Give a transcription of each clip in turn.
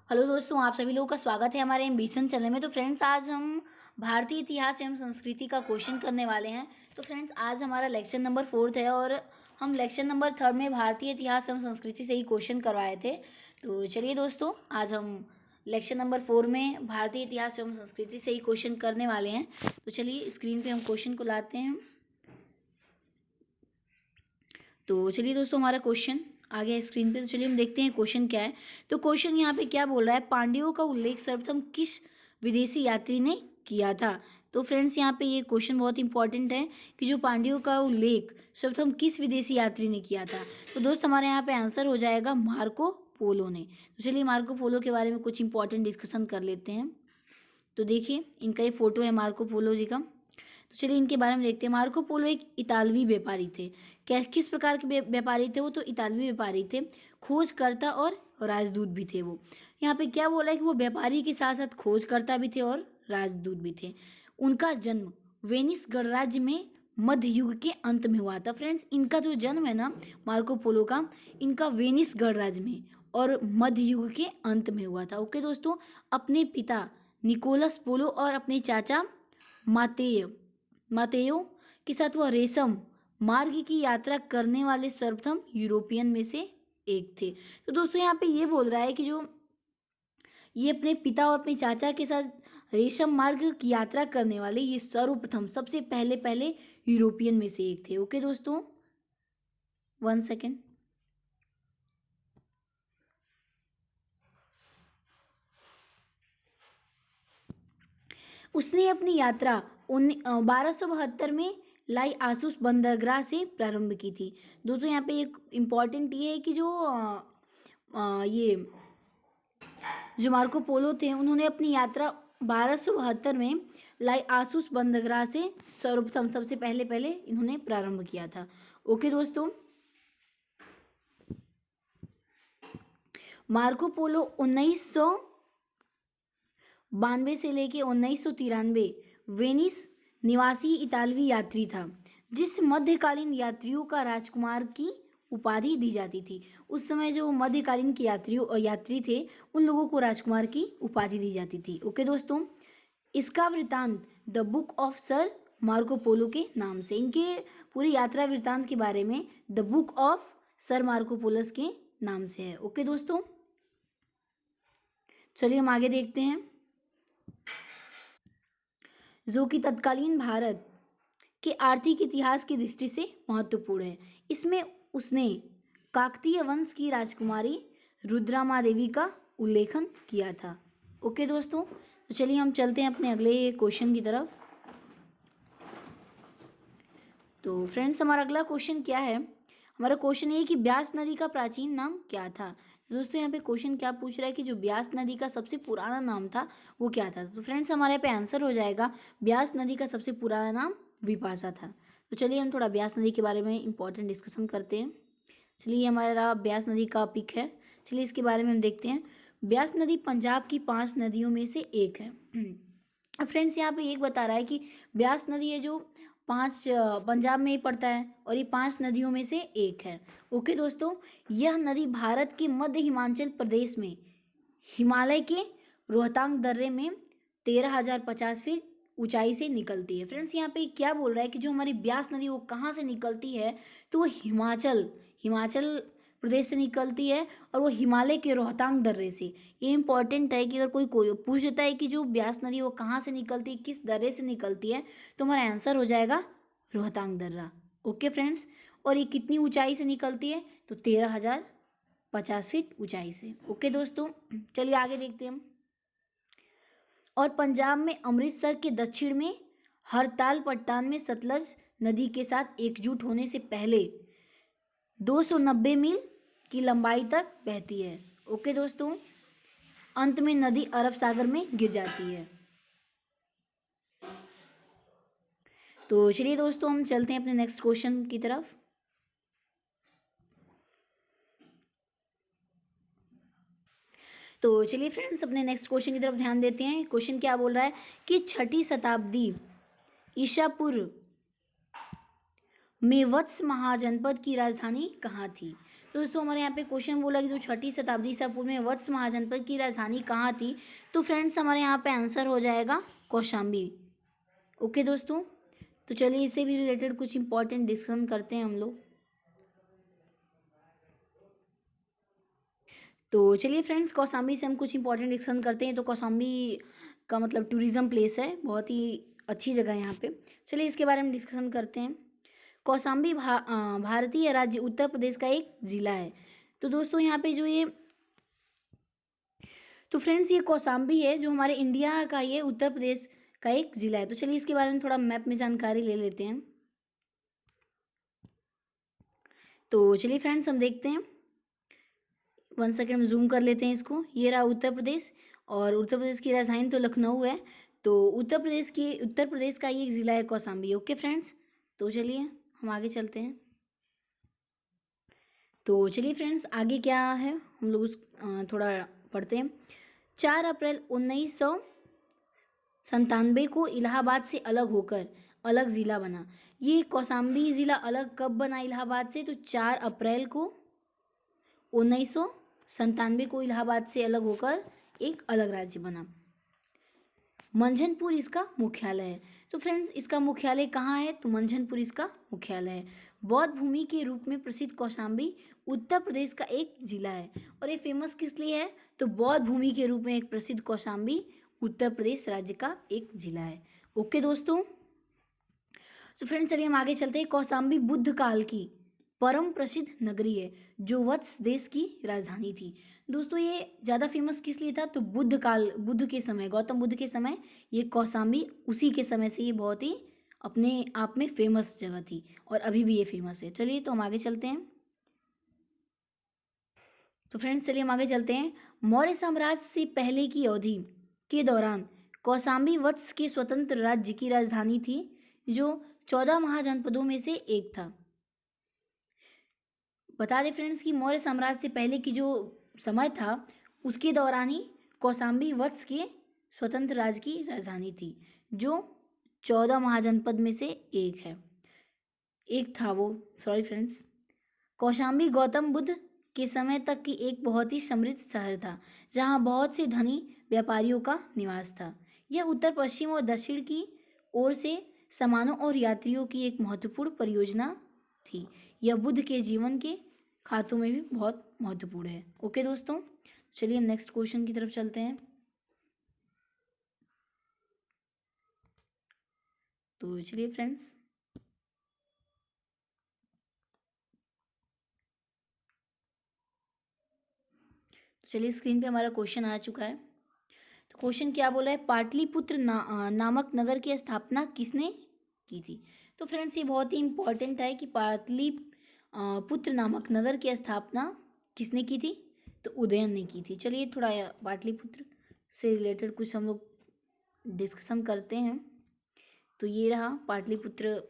Hello दोस्तों, आप सभी लोगों का स्वागत है हमारे एम्बिशन चैनल में। तो फ्रेंड्स, आज हम भारतीय इतिहास एवं संस्कृति का क्वेश्चन करने वाले हैं। तो फ्रेंड्स, आज हमारा लेक्चर नंबर 4 है और हम लेक्चर नंबर 3 में भारतीय इतिहास एवं संस्कृति से ही क्वेश्चन करवाए थे। तो चलिए दोस्तों, आज हम लेक्चर नंबर 4 में भारतीय इतिहास एवं संस्कृति से ही क्वेश्चन करने वाले हैं। तो चलिए स्क्रीन पर हम क्वेश्चन को लाते हैं। तो चलिए दोस्तों, हमारा क्वेश्चन आ गया स्क्रीन पे। तो चलिए हम देखते हैं क्वेश्चन क्या है। तो क्वेश्चन यहाँ पे क्या बोल रहा है, पांड्यों का उल्लेख सर्वप्रथम किस विदेशी यात्री ने किया था। तो फ्रेंड्स, यहाँ पे ये क्वेश्चन बहुत इंपॉर्टेंट है कि जो पांड्यों का उल्लेख सर्वप्रथम किस विदेशी यात्री ने किया था। तो दोस्त, हमारे यहाँ पे आंसर हो जाएगा मार्को पोलो ने। तो चलिए मार्को पोलो के बारे में कुछ इंपॉर्टेंट डिस्कशन कर लेते हैं। तो देखिए, इनका ये फोटो है मार्को पोलो जी का। तो चलिए इनके बारे में देखते हैं। मार्को पोलो एक इतालवी व्यापारी थे। क्या किस प्रकार के व्यापारी थे वो? तो इतालवी व्यापारी थे, खोजकर्ता और राजदूत भी थे वो। यहाँ पे क्या बोला है कि वो व्यापारी के साथ साथ खोजकर्ता भी थे और राजदूत भी थे। उनका जन्म वेनिस गणराज्य में मध्य युग के अंत में हुआ था। फ्रेंड्स, इनका जो जन्म है ना मार्को पोलो का, इनका वेनिस गणराज्य में और मध्य युग के अंत में हुआ था। ओके दोस्तों, अपने पिता निकोलस पोलो और अपने चाचा मातेय मातेयो के साथ वह रेशम मार्ग की यात्रा करने वाले सर्वप्रथम यूरोपियन में से एक थे। तो दोस्तों, यहाँ पे ये बोल रहा है कि जो ये अपने पिता और अपने चाचा के साथ रेशम मार्ग की यात्रा करने वाले ये सर्वप्रथम सबसे पहले पहले यूरोपियन में से एक थे। ओके दोस्तों, 1 सेकेंड। उसने अपनी यात्रा 1272 में लाई आसूस बंदरगाह से प्रारंभ की थी। दोस्तों, यहाँ पे एक इम्पॉर्टेंट ये है कि ये जो मार्को पोलो थे उन्होंने अपनी यात्रा 1272 में लाई आसूस बंदरगाह से सर्वप्रथम सबसे पहले पहले इन्होंने प्रारंभ किया था। ओके दोस्तों, मार्को पोलो 1992 से लेके 1993 वेनिस निवासी इतालवी यात्री था, जिस मध्यकालीन यात्रियों का राजकुमार की उपाधि दी जाती थी। उस समय जो मध्यकालीन के यात्री थे उन लोगों को राजकुमार की उपाधि दी जाती थी। ओके दोस्तों, इसका वृतांत the book of sir Marco Polo के नाम से, इनके पूरी यात्रा वृतांत के बारे में the book of sir Marco Polo's के नाम से है। ओके दोस्तों, चलिए हम आगे देखते हैं, जो कि तत्कालीन भारत के आर्थिक इतिहास की दृष्टि से महत्वपूर्ण है। इसमें उसने काकतीय वंश की राजकुमारी रुद्रमादेवी का उल्लेखन किया था। ओके दोस्तों, तो चलिए हम चलते हैं अपने अगले क्वेश्चन की तरफ। तो फ्रेंड्स, हमारा अगला क्वेश्चन क्या है? हमारा क्वेश्चन ये है कि ब्यास नदी का प्राचीन नाम क्या था। दोस्तों, यहाँ पे क्वेश्चन क्या पूछ रहा है कि जो ब्यास नदी का सबसे पुराना नाम था वो क्या था। तो फ्रेंड्स, हमारे यहाँ पे आंसर हो जाएगा ब्यास नदी का सबसे पुराना नाम विपाशा था। तो चलिए हम थोड़ा ब्यास नदी के बारे में इंपॉर्टेंट डिस्कशन करते हैं। चलिए, हमारा ब्यास नदी का पिक है। चलिए इसके बारे में हम देखते हैं। ब्यास नदी पंजाब की 5 नदियों में से एक है। फ्रेंड्स, यहाँ पे एक बता रहा है कि ब्यास नदी है जो 5 पंजाब में ही पड़ता है और ये 5 नदियों में से एक है। ओके दोस्तों, यह नदी भारत के मध्य हिमाचल प्रदेश में हिमालय के रोहतांग दर्रे में 13,050 फीट ऊंचाई से निकलती है। फ्रेंड्स, यहाँ पे क्या बोल रहा है कि जो हमारी ब्यास नदी वो कहाँ से निकलती है, तो वो हिमाचल प्रदेश से निकलती है और वो हिमालय के रोहतांग दर्रे से। ये इंपॉर्टेंट है कि अगर कोई पूछ देता है कि जो ब्यास नदी वो कहाँ से निकलती है, किस दर्रे से निकलती है, तो हमारा आंसर हो जाएगा रोहतांग दर्रा। ओके फ्रेंड्स, और ये कितनी ऊंचाई से निकलती है? तो 13,050 फीट ऊंचाई से। ओके दोस्तों, चलिए आगे देखते हैं हम। और पंजाब में अमृतसर के दक्षिण में हरताल पट्टान में सतलज नदी के साथ एकजुट होने से पहले 290 मील की लंबाई तक बहती है। ओके दोस्तों, अंत में नदी अरब सागर में गिर जाती है। तो चलिए दोस्तों, हम चलते हैं अपने नेक्स्ट क्वेश्चन की तरफ। तो चलिए फ्रेंड्स, अपने नेक्स्ट क्वेश्चन की तरफ ध्यान देते हैं। क्वेश्चन क्या बोल रहा है कि 6ठी शताब्दी ईसा पूर्व में वत्स महाजनपद की राजधानी कहाँ थी। दोस्तों हमारे यहाँ पे क्वेश्चन बोला कि जो 6ठी शताब्दी ईसा पूर्व में वत्स महाजनपद की राजधानी कहाँ थी। तो फ्रेंड्स हमारे यहाँ पे आंसर हो जाएगा कौशाम्बी। ओके दोस्तों, तो चलिए इससे भी रिलेटेड कुछ इंपॉर्टेंट डिस्कशन करते हैं हम लोग। तो चलिए फ्रेंड्स, कौशाम्बी से हम कुछ इंपॉर्टेंट डिस्कशन करते हैं। तो कौशाम्बी का मतलब टूरिज्म प्लेस है, बहुत ही अच्छी जगह है यहाँ पे। चलिए इसके बारे में डिस्कशन करते हैं। कौशाम्बी भारतीय राज्य उत्तर प्रदेश का एक जिला है। तो दोस्तों यहाँ पे जो ये तो फ्रेंड्स ये कौशाम्बी है जो हमारे इंडिया का ये उत्तर प्रदेश का एक जिला है। तो चलिए इसके बारे में थोड़ा मैप में जानकारी ले लेते हैं। तो चलिए फ्रेंड्स हम देखते हैं, 1 सेकेंड में जूम कर लेते हैं इसको। ये रहा उत्तर प्रदेश, और उत्तर प्रदेश की राजधानी तो लखनऊ है। तो उत्तर प्रदेश का ये एक ज़िला है कौशाम्बी। ओके फ्रेंड्स, तो चलिए हम आगे चलते हैं। तो चलिए फ्रेंड्स आगे क्या है हम लोग थोड़ा पढ़ते हैं। 4 अप्रैल 1997 को इलाहाबाद से अलग होकर अलग ज़िला बना। ये कौशाम्बी ज़िला अलग कब बना इलाहाबाद से? तो 4 अप्रैल को 1997 को इलाहाबाद से अलग होकर एक अलग राज्य बना। मंझनपुर इसका मुख्यालय है। तो फ्रेंड्स इसका मुख्यालय कहाँ है? तो मंझनपुर इसका मुख्यालय है। बौद्ध भूमि के रूप में प्रसिद्ध कौशाम्बी उत्तर प्रदेश का एक जिला है। और ये फेमस किस लिए है? तो बौद्ध भूमि के रूप में एक प्रसिद्ध कौशाम्बी उत्तर प्रदेश राज्य का एक जिला है। ओके दोस्तों, तो फ्रेंड्स चलिए हम आगे चलते हैं। कौशाम्बी बुद्ध काल की परम प्रसिद्ध नगरी है जो वत्स देश की राजधानी थी। दोस्तों ये ज़्यादा फेमस किस लिए था? तो बुद्ध के समय, गौतम बुद्ध के समय ये कौशाम्बी उसी के समय से ये बहुत ही अपने आप में फेमस जगह थी, और अभी भी ये फेमस है। चलिए तो हम आगे चलते हैं। तो फ्रेंड्स चलिए हम आगे चलते हैं। मौर्य साम्राज्य से पहले की अवधि के दौरान कौशाम्बी वत्स के स्वतंत्र राज्य की राजधानी थी जो 14 महाजनपदों में से एक था। बता दें फ्रेंड्स कि मौर्य साम्राज्य से पहले की जो समय था उसके दौरान ही कौशाम्बी वत्स के स्वतंत्र राज्य की राजधानी थी जो 14 महाजनपद में से एक था वो। सॉरी फ्रेंड्स, कौशाम्बी गौतम बुद्ध के समय तक की एक बहुत ही समृद्ध शहर था जहां बहुत से धनी व्यापारियों का निवास था। यह उत्तर पश्चिम और दक्षिण की ओर से सामानों और यात्रियों की एक महत्वपूर्ण परियोजना थी। यह बुद्ध के जीवन के खातों में भी बहुत महत्वपूर्ण है। ओके दोस्तों, चलिए हम नेक्स्ट क्वेश्चन की तरफ चलते हैं। तो चलिए फ्रेंड्स, चलिए स्क्रीन पे हमारा क्वेश्चन आ चुका है। तो क्वेश्चन क्या बोला है? पाटलिपुत्र नामक नगर की स्थापना किसने की थी? तो फ्रेंड्स ये बहुत ही इंपॉर्टेंट है कि पाटलिपुत्र नामक नगर की स्थापना किसने की थी? तो उदयन ने की थी। चलिए थोड़ा पाटलिपुत्र से रिलेटेड कुछ हम लोग डिस्कशन करते हैं। तो ये रहा पाटलिपुत्र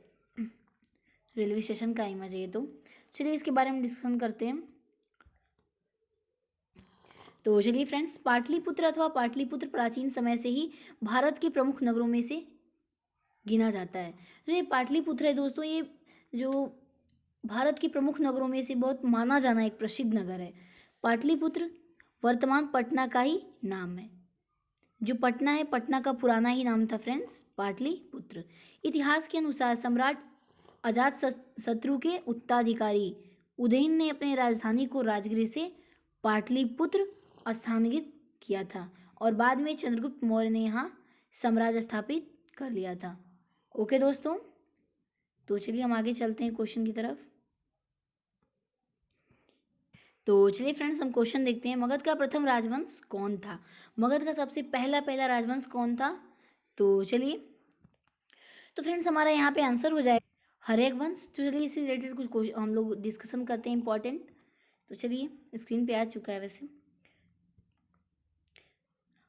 रेलवे स्टेशन का इमेज है ये। तो चलिए इसके बारे में डिस्कशन करते हैं। तो चलिए फ्रेंड्स, पाटलिपुत्र अथवा पाटलिपुत्र प्राचीन समय से ही भारत के प्रमुख नगरों में से गिना जाता है। तो ये पाटलिपुत्र है दोस्तों, ये जो भारत के प्रमुख नगरों में से बहुत माना जाना एक प्रसिद्ध नगर है। पाटलिपुत्र वर्तमान पटना का ही नाम है। जो पटना है, पटना का पुराना ही नाम था फ्रेंड्स पाटलिपुत्र। इतिहास के अनुसार सम्राट अजात शत्रु के उत्तराधिकारी उदयन ने अपनी राजधानी को राजगृह से पाटलिपुत्र स्थानांतरित किया था और बाद में चंद्रगुप्त मौर्य ने यहाँ साम्राज्य स्थापित कर लिया था। ओके दोस्तों, तो चलिए हम आगे चलते हैं क्वेश्चन की तरफ। तो चलिए फ्रेंड्स हम क्वेश्चन देखते हैं। मगध का प्रथम राजवंश कौन था? मगध का सबसे पहला राजवंश कौन था? तो चलिए, तो फ्रेंड्स हमारा यहाँ पे आंसर हो जाएगा हर्यक वंश। तो चलिए इससे रिलेटेड कुछ हम लोग डिस्कशन करते हैं इंपॉर्टेंट। तो चलिए स्क्रीन पे आ चुका है वैसे।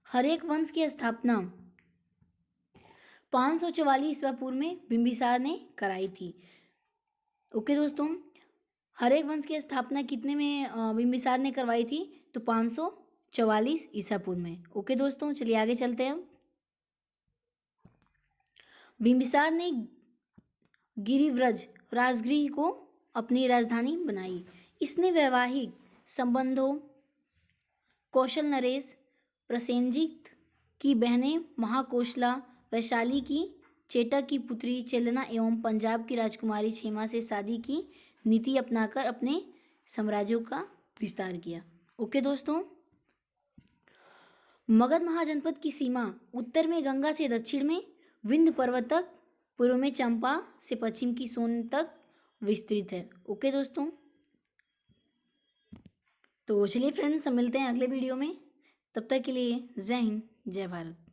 हर्यक वंश की स्थापना 544 ईस्वी पूर्व में बिंबिसार ने कराई थी। ओके दोस्तों, हर्यक वंश की स्थापना कितने में बिंबिसार ने करवाई थी? तो 544 ईसा पूर्व में। ओके दोस्तों, चलिए आगे चलते हैं। बिंबिसार ने गिरिव्रज राजगृह को अपनी राजधानी बनाई। इसने वैवाहिक संबंधों कौशल नरेश प्रसेनजित की बहनें महाकोशला वैशाली की चेटक की पुत्री चेलना एवं पंजाब की राजकुमारी क्षेमा से शादी की नीति अपनाकर अपने साम्राज्यों का विस्तार किया। ओके दोस्तों, मगध महाजनपद की सीमा उत्तर में गंगा से दक्षिण में विंध्य पर्वत तक, पूर्व में चंपा से पश्चिम की सोन तक विस्तृत है। ओके दोस्तों, तो चलिए फ्रेंड्स, हम मिलते हैं अगले वीडियो में। तब तक के लिए जय हिंद, जय भारत।